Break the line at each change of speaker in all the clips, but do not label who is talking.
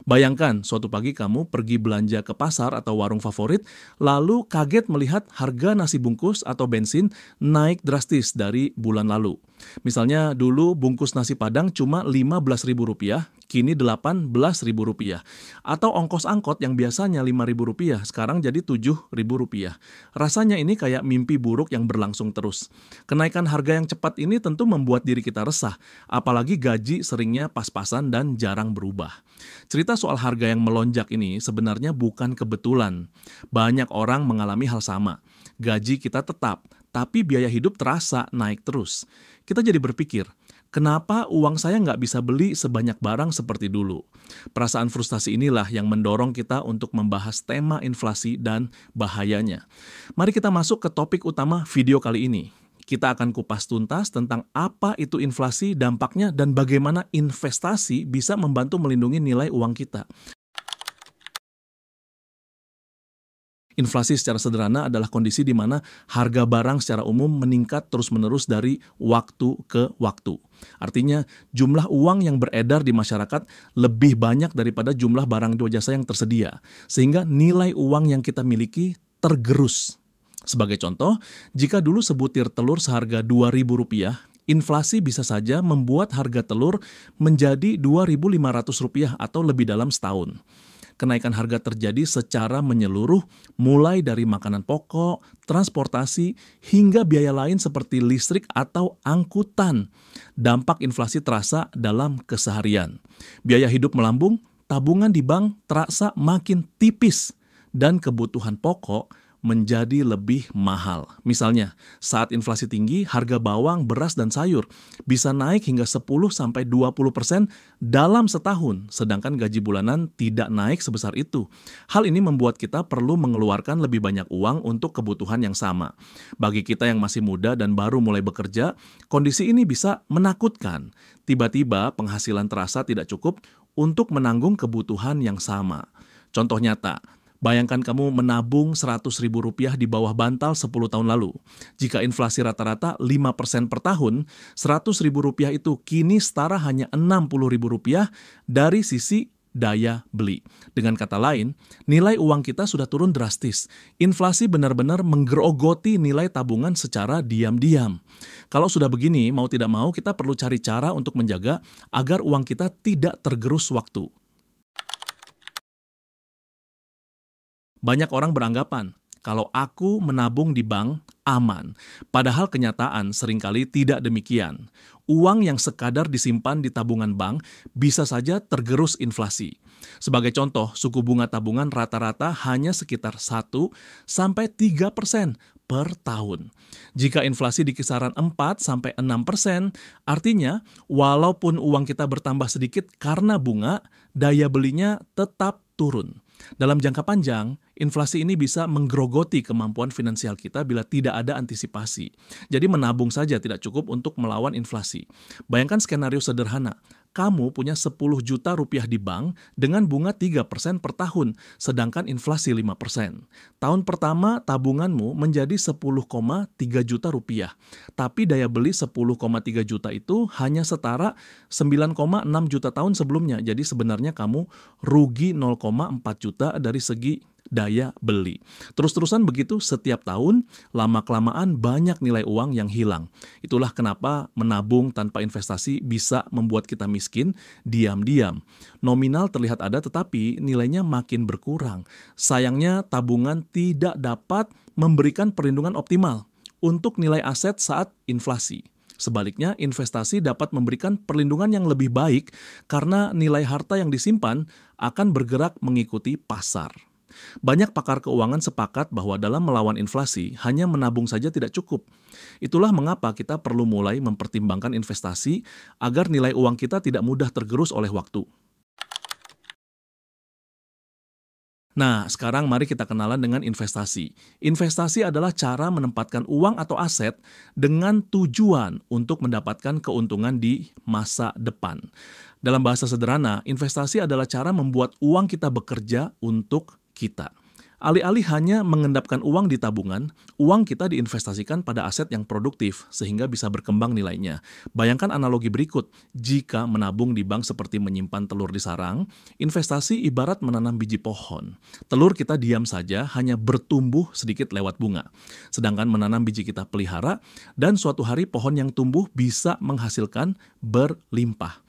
Bayangkan, suatu pagi kamu pergi belanja ke pasar atau warung favorit, lalu kaget melihat harga nasi bungkus atau bensin naik drastis dari bulan lalu. Misalnya dulu bungkus nasi Padang cuma Rp15.000, kini Rp18.000. Atau ongkos angkot yang biasanya Rp5.000, sekarang jadi Rp7.000. Rasanya ini kayak mimpi buruk yang berlangsung terus. Kenaikan harga yang cepat ini tentu membuat diri kita resah, apalagi gaji seringnya pas-pasan dan jarang berubah. Cerita soal harga yang melonjak ini sebenarnya bukan kebetulan. Banyak orang mengalami hal sama. Gaji kita tetap, tapi biaya hidup terasa naik terus. Kita jadi berpikir, kenapa uang saya nggak bisa beli sebanyak barang seperti dulu? Perasaan frustasi inilah yang mendorong kita untuk membahas tema inflasi dan bahayanya. Mari kita masuk ke topik utama video kali ini. Kita akan kupas tuntas tentang apa itu inflasi, dampaknya, dan bagaimana investasi bisa membantu melindungi nilai uang kita. Inflasi secara sederhana adalah kondisi di mana harga barang secara umum meningkat terus-menerus dari waktu ke waktu. Artinya, jumlah uang yang beredar di masyarakat lebih banyak daripada jumlah barang dan jasa yang tersedia, sehingga nilai uang yang kita miliki tergerus. Sebagai contoh, jika dulu sebutir telur seharga Rp2.000, inflasi bisa saja membuat harga telur menjadi Rp2.500 atau lebih dalam setahun. Kenaikan harga terjadi secara menyeluruh, mulai dari makanan pokok, transportasi, hingga biaya lain seperti listrik atau angkutan. Dampak inflasi terasa dalam keseharian. Biaya hidup melambung, tabungan di bank terasa makin tipis, dan kebutuhan pokok menjadi lebih mahal. Misalnya, saat inflasi tinggi, harga bawang, beras, dan sayur bisa naik hingga 10-20% dalam setahun, sedangkan gaji bulanan tidak naik sebesar itu. Hal ini membuat kita perlu mengeluarkan lebih banyak uang untuk kebutuhan yang sama. Bagi kita yang masih muda dan baru mulai bekerja, kondisi ini bisa menakutkan. Tiba-tiba penghasilan terasa tidak cukup untuk menanggung kebutuhan yang sama. Contoh nyata, bayangkan kamu menabung Rp100.000 di bawah bantal 10 tahun lalu. Jika inflasi rata-rata 5% per tahun, Rp100.000 itu kini setara hanya Rp60.000 dari sisi daya beli. Dengan kata lain, nilai uang kita sudah turun drastis. Inflasi benar-benar menggerogoti nilai tabungan secara diam-diam. Kalau sudah begini, mau tidak mau kita perlu cari cara untuk menjaga agar uang kita tidak tergerus waktu. Banyak orang beranggapan, kalau aku menabung di bank, aman. Padahal kenyataan seringkali tidak demikian. Uang yang sekadar disimpan di tabungan bank bisa saja tergerus inflasi. Sebagai contoh, suku bunga tabungan rata-rata hanya sekitar 1-3% per tahun. Jika inflasi di kisaran 4-6%, artinya walaupun uang kita bertambah sedikit karena bunga, daya belinya tetap turun. Dalam jangka panjang, inflasi ini bisa menggerogoti kemampuan finansial kita bila tidak ada antisipasi. Jadi menabung saja tidak cukup untuk melawan inflasi. Bayangkan skenario sederhana. Kamu punya Rp10 juta di bank dengan bunga 3% per tahun, sedangkan inflasi 5%. Tahun pertama tabunganmu menjadi Rp10,3 juta. Tapi daya beli 10,3 juta itu hanya setara 9,6 juta tahun sebelumnya. Jadi sebenarnya kamu rugi 0,4 juta dari segi daya beli. Terus-terusan begitu setiap tahun, lama-kelamaan banyak nilai uang yang hilang. Itulah kenapa menabung tanpa investasi bisa membuat kita miskin diam-diam. Nominal terlihat ada tetapi nilainya makin berkurang. Sayangnya tabungan tidak dapat memberikan perlindungan optimal untuk nilai aset saat inflasi. Sebaliknya, investasi dapat memberikan perlindungan yang lebih baik karena nilai harta yang disimpan akan bergerak mengikuti pasar. Banyak pakar keuangan sepakat bahwa dalam melawan inflasi, hanya menabung saja tidak cukup. Itulah mengapa kita perlu mulai mempertimbangkan investasi agar nilai uang kita tidak mudah tergerus oleh waktu. Nah, sekarang mari kita kenalan dengan investasi. Investasi adalah cara menempatkan uang atau aset dengan tujuan untuk mendapatkan keuntungan di masa depan. Dalam bahasa sederhana, investasi adalah cara membuat uang kita bekerja untuk kita. Alih-alih hanya mengendapkan uang di tabungan, uang kita diinvestasikan pada aset yang produktif sehingga bisa berkembang nilainya. Bayangkan analogi berikut, jika menabung di bank seperti menyimpan telur di sarang, investasi ibarat menanam biji pohon. Telur kita diam saja hanya bertumbuh sedikit lewat bunga. Sedangkan menanam biji kita pelihara dan suatu hari pohon yang tumbuh bisa menghasilkan berlimpah.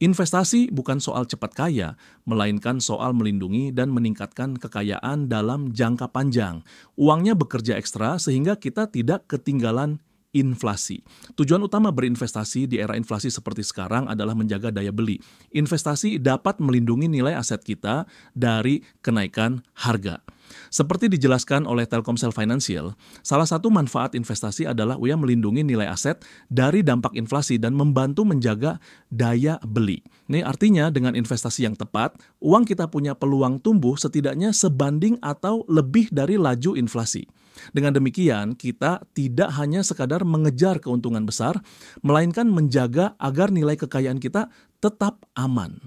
Investasi bukan soal cepat kaya, melainkan soal melindungi dan meningkatkan kekayaan dalam jangka panjang. Uangnya bekerja ekstra sehingga kita tidak ketinggalan inflasi. Tujuan utama berinvestasi di era inflasi seperti sekarang adalah menjaga daya beli. Investasi dapat melindungi nilai aset kita dari kenaikan harga. Seperti dijelaskan oleh Telkomsel Financial, salah satu manfaat investasi adalah ia melindungi nilai aset dari dampak inflasi dan membantu menjaga daya beli. Ini artinya dengan investasi yang tepat, uang kita punya peluang tumbuh setidaknya sebanding atau lebih dari laju inflasi. Dengan demikian, kita tidak hanya sekadar mengejar keuntungan besar, melainkan menjaga agar nilai kekayaan kita tetap aman.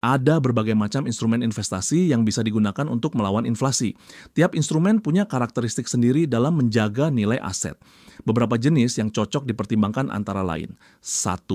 Ada berbagai macam instrumen investasi yang bisa digunakan untuk melawan inflasi. Tiap instrumen punya karakteristik sendiri dalam menjaga nilai aset. Beberapa jenis yang cocok dipertimbangkan antara lain. 1.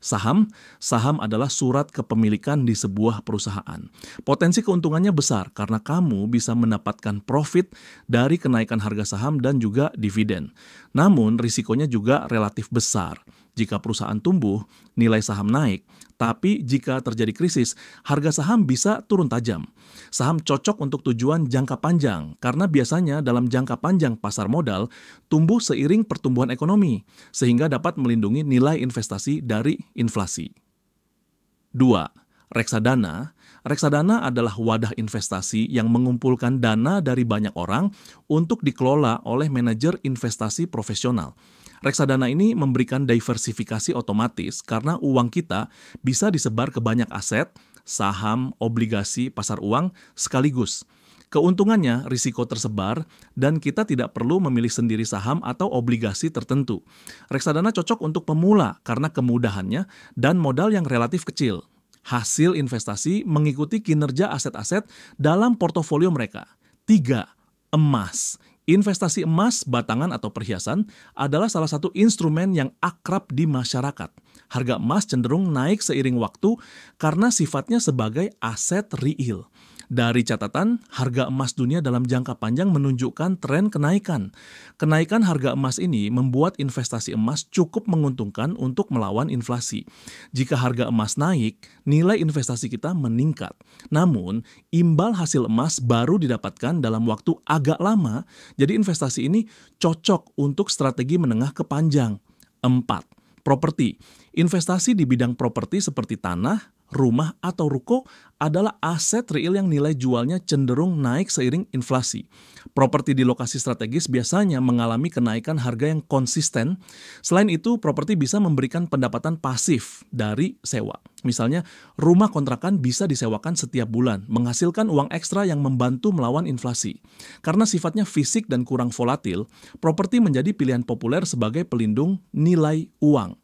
Saham. Saham adalah surat kepemilikan di sebuah perusahaan. Potensi keuntungannya besar karena kamu bisa mendapatkan profit dari kenaikan harga saham dan juga dividen. Namun, risikonya juga relatif besar. Jika perusahaan tumbuh, nilai saham naik. Tapi jika terjadi krisis, harga saham bisa turun tajam. Saham cocok untuk tujuan jangka panjang karena biasanya dalam jangka panjang pasar modal tumbuh seiring pertumbuhan ekonomi, sehingga dapat melindungi nilai investasi dari inflasi. 2. Reksadana. Reksadana adalah wadah investasi yang mengumpulkan dana dari banyak orang untuk dikelola oleh manajer investasi profesional. Reksadana ini memberikan diversifikasi otomatis karena uang kita bisa disebar ke banyak aset, saham, obligasi, pasar uang sekaligus. Keuntungannya risiko tersebar dan kita tidak perlu memilih sendiri saham atau obligasi tertentu. Reksadana cocok untuk pemula karena kemudahannya dan modal yang relatif kecil. Hasil investasi mengikuti kinerja aset-aset dalam portofolio mereka. 3. Emas. Investasi emas, batangan atau perhiasan adalah salah satu instrumen yang akrab di masyarakat. Harga emas cenderung naik seiring waktu karena sifatnya sebagai aset real. Dari catatan, harga emas dunia dalam jangka panjang menunjukkan tren kenaikan. Kenaikan harga emas ini membuat investasi emas cukup menguntungkan untuk melawan inflasi. Jika harga emas naik, nilai investasi kita meningkat. Namun, imbal hasil emas baru didapatkan dalam waktu agak lama, jadi investasi ini cocok untuk strategi menengah ke panjang. 4. Properti. Investasi di bidang properti seperti tanah, rumah, atau ruko adalah aset real yang nilai jualnya cenderung naik seiring inflasi. Properti di lokasi strategis biasanya mengalami kenaikan harga yang konsisten. Selain itu, properti bisa memberikan pendapatan pasif dari sewa. Misalnya, rumah kontrakan bisa disewakan setiap bulan, menghasilkan uang ekstra yang membantu melawan inflasi. Karena sifatnya fisik dan kurang volatil, properti menjadi pilihan populer sebagai pelindung nilai uang.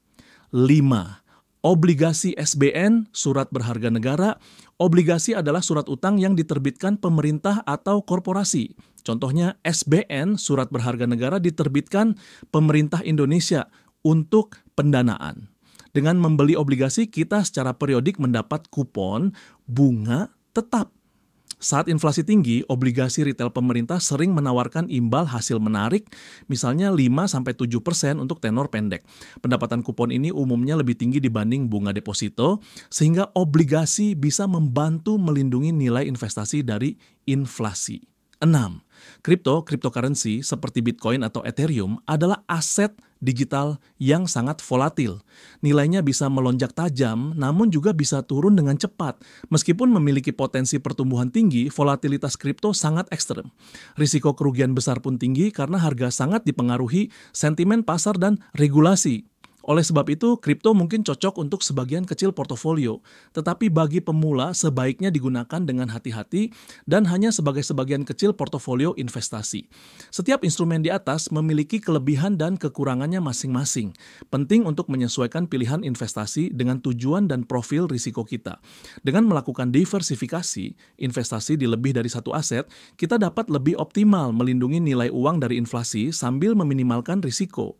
5. Obligasi SBN, surat berharga negara. Obligasi adalah surat utang yang diterbitkan pemerintah atau korporasi. Contohnya SBN, surat berharga negara diterbitkan pemerintah Indonesia untuk pendanaan. Dengan membeli obligasi, kita secara periodik mendapat kupon bunga tetap. Saat inflasi tinggi, obligasi retail pemerintah sering menawarkan imbal hasil menarik, misalnya 5-7% untuk tenor pendek. Pendapatan kupon ini umumnya lebih tinggi dibanding bunga deposito, sehingga obligasi bisa membantu melindungi nilai investasi dari inflasi. 6. Cryptocurrency seperti Bitcoin atau Ethereum adalah aset digital yang sangat volatil. Nilainya bisa melonjak tajam, namun juga bisa turun dengan cepat. Meskipun memiliki potensi pertumbuhan tinggi, volatilitas kripto sangat ekstrem. Risiko kerugian besar pun tinggi karena harga sangat dipengaruhi sentimen pasar dan regulasi. Oleh sebab itu, kripto mungkin cocok untuk sebagian kecil portofolio, tetapi bagi pemula sebaiknya digunakan dengan hati-hati dan hanya sebagai sebagian kecil portofolio investasi. Setiap instrumen di atas memiliki kelebihan dan kekurangannya masing-masing. Penting untuk menyesuaikan pilihan investasi dengan tujuan dan profil risiko kita. Dengan melakukan diversifikasi, investasi di lebih dari satu aset, kita dapat lebih optimal melindungi nilai uang dari inflasi sambil meminimalkan risiko.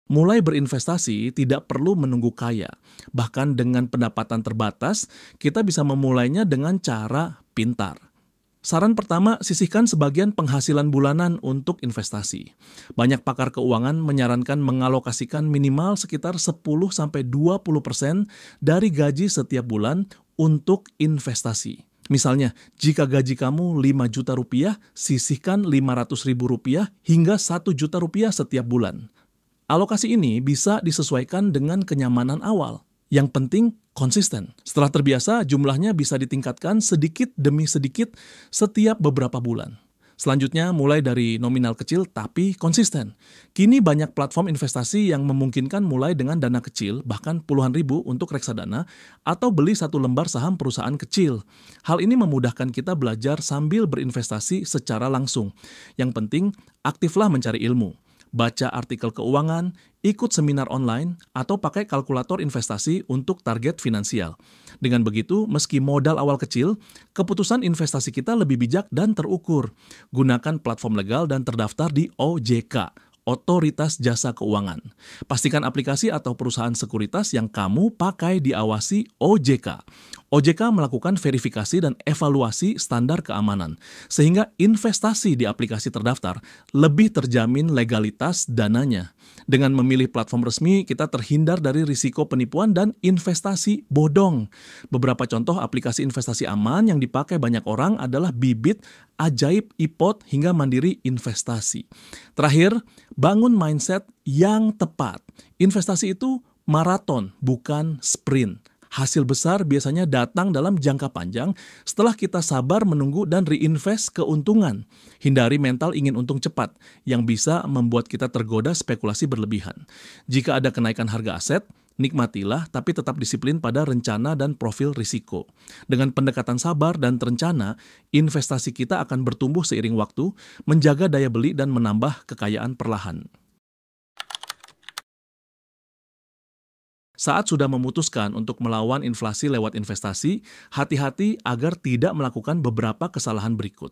Mulai berinvestasi tidak perlu menunggu kaya. Bahkan dengan pendapatan terbatas, kita bisa memulainya dengan cara pintar. Saran pertama, sisihkan sebagian penghasilan bulanan untuk investasi. Banyak pakar keuangan menyarankan mengalokasikan minimal sekitar 10-20% dari gaji setiap bulan untuk investasi. Misalnya, jika gaji kamu 5 juta rupiah, sisihkan 500 ribu rupiah hingga 1 juta rupiah setiap bulan. Alokasi ini bisa disesuaikan dengan kenyamanan awal. Yang penting konsisten. Setelah terbiasa, jumlahnya bisa ditingkatkan sedikit demi sedikit setiap beberapa bulan. Selanjutnya, mulai dari nominal kecil tapi konsisten. Kini banyak platform investasi yang memungkinkan mulai dengan dana kecil, bahkan puluhan ribu untuk reksadana, atau beli satu lembar saham perusahaan kecil. Hal ini memudahkan kita belajar sambil berinvestasi secara langsung. Yang penting, aktiflah mencari ilmu. Baca artikel keuangan, ikut seminar online, atau pakai kalkulator investasi untuk target finansial. Dengan begitu, meski modal awal kecil, keputusan investasi kita lebih bijak dan terukur. Gunakan platform legal dan terdaftar di OJK, Otoritas Jasa Keuangan. Pastikan aplikasi atau perusahaan sekuritas yang kamu pakai diawasi OJK. OJK melakukan verifikasi dan evaluasi standar keamanan, sehingga investasi di aplikasi terdaftar lebih terjamin legalitas dananya. Dengan memilih platform resmi, kita terhindar dari risiko penipuan dan investasi bodong. Beberapa contoh aplikasi investasi aman yang dipakai banyak orang adalah Bibit, Ajaib, iPod, hingga Mandiri Investasi. Terakhir, bangun mindset yang tepat. Investasi itu maraton, bukan sprint. Hasil besar biasanya datang dalam jangka panjang setelah kita sabar menunggu dan reinvest keuntungan. Hindari mental ingin untung cepat yang bisa membuat kita tergoda spekulasi berlebihan. Jika ada kenaikan harga aset, nikmatilah tapi tetap disiplin pada rencana dan profil risiko. Dengan pendekatan sabar dan terencana, investasi kita akan bertumbuh seiring waktu, menjaga daya beli dan menambah kekayaan perlahan. Saat sudah memutuskan untuk melawan inflasi lewat investasi, hati-hati agar tidak melakukan beberapa kesalahan berikut.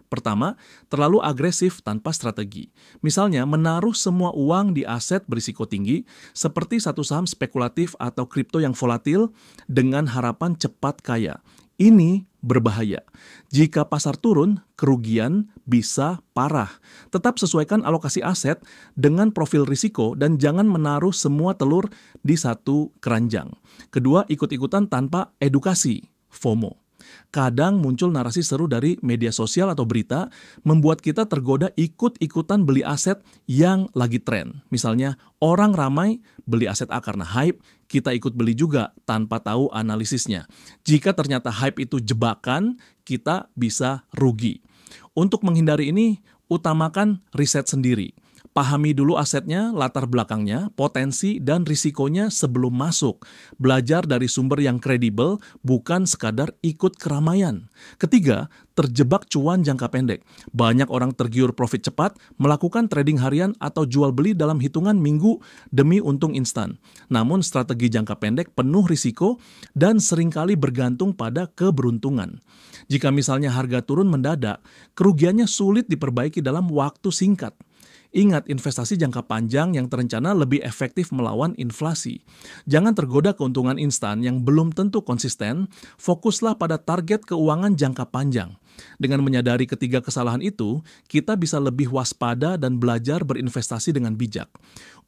Pertama, terlalu agresif tanpa strategi. Misalnya, menaruh semua uang di aset berisiko tinggi, seperti satu saham spekulatif atau kripto yang volatil, dengan harapan cepat kaya. Ini berbahaya. Jika pasar turun, kerugian bisa parah. Tetap sesuaikan alokasi aset dengan profil risiko dan jangan menaruh semua telur di satu keranjang. Kedua, ikut-ikutan tanpa edukasi, FOMO. Kadang muncul narasi seru dari media sosial atau berita membuat kita tergoda ikut-ikutan beli aset yang lagi tren. Misalnya, orang ramai beli aset A karena hype, kita ikut beli juga tanpa tahu analisisnya. Jika ternyata hype itu jebakan, kita bisa rugi. Untuk menghindari ini, utamakan riset sendiri. Pahami dulu asetnya, latar belakangnya, potensi, dan risikonya sebelum masuk. Belajar dari sumber yang kredibel, bukan sekadar ikut keramaian. Ketiga, terjebak cuan jangka pendek. Banyak orang tergiur profit cepat, melakukan trading harian atau jual beli dalam hitungan minggu demi untung instan. Namun strategi jangka pendek penuh risiko dan seringkali bergantung pada keberuntungan. Jika misalnya harga turun mendadak, kerugiannya sulit diperbaiki dalam waktu singkat. Ingat, investasi jangka panjang yang terencana lebih efektif melawan inflasi. Jangan tergoda keuntungan instan yang belum tentu konsisten, fokuslah pada target keuangan jangka panjang. Dengan menyadari ketiga kesalahan itu, kita bisa lebih waspada dan belajar berinvestasi dengan bijak.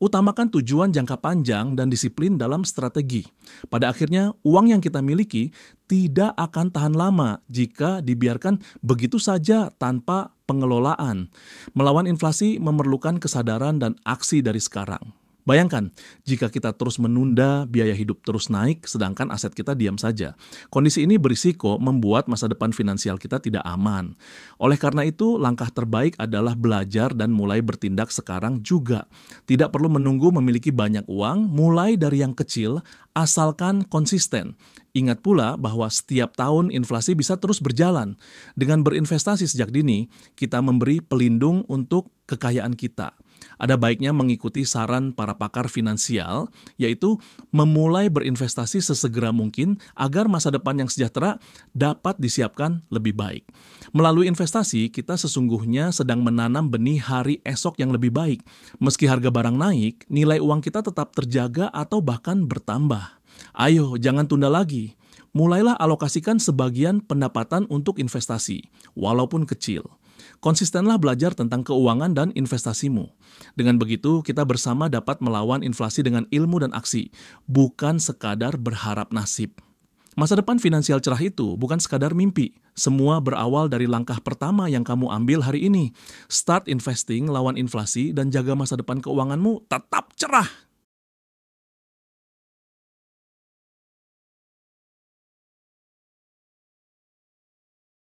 Utamakan tujuan jangka panjang dan disiplin dalam strategi. Pada akhirnya, uang yang kita miliki tidak akan tahan lama jika dibiarkan begitu saja tanpa pengelolaan. Melawan inflasi memerlukan kesadaran dan aksi dari sekarang. Bayangkan, jika kita terus menunda, biaya hidup terus naik, sedangkan aset kita diam saja. Kondisi ini berisiko membuat masa depan finansial kita tidak aman. Oleh karena itu, langkah terbaik adalah belajar dan mulai bertindak sekarang juga. Tidak perlu menunggu memiliki banyak uang, mulai dari yang kecil, asalkan konsisten. Ingat pula bahwa setiap tahun inflasi bisa terus berjalan. Dengan berinvestasi sejak dini, kita memberi pelindung untuk kekayaan kita. Ada baiknya mengikuti saran para pakar finansial, yaitu memulai berinvestasi sesegera mungkin agar masa depan yang sejahtera dapat disiapkan lebih baik. Melalui investasi, kita sesungguhnya sedang menanam benih hari esok yang lebih baik. Meski harga barang naik, nilai uang kita tetap terjaga atau bahkan bertambah. Ayo, jangan tunda lagi. Mulailah alokasikan sebagian pendapatan untuk investasi, walaupun kecil. Konsistenlah belajar tentang keuangan dan investasimu. Dengan begitu, kita bersama dapat melawan inflasi dengan ilmu dan aksi, bukan sekadar berharap nasib. Masa depan finansial cerah itu bukan sekadar mimpi. Semua berawal dari langkah pertama yang kamu ambil hari ini. Start investing lawan inflasi dan jaga masa depan keuanganmu tetap cerah.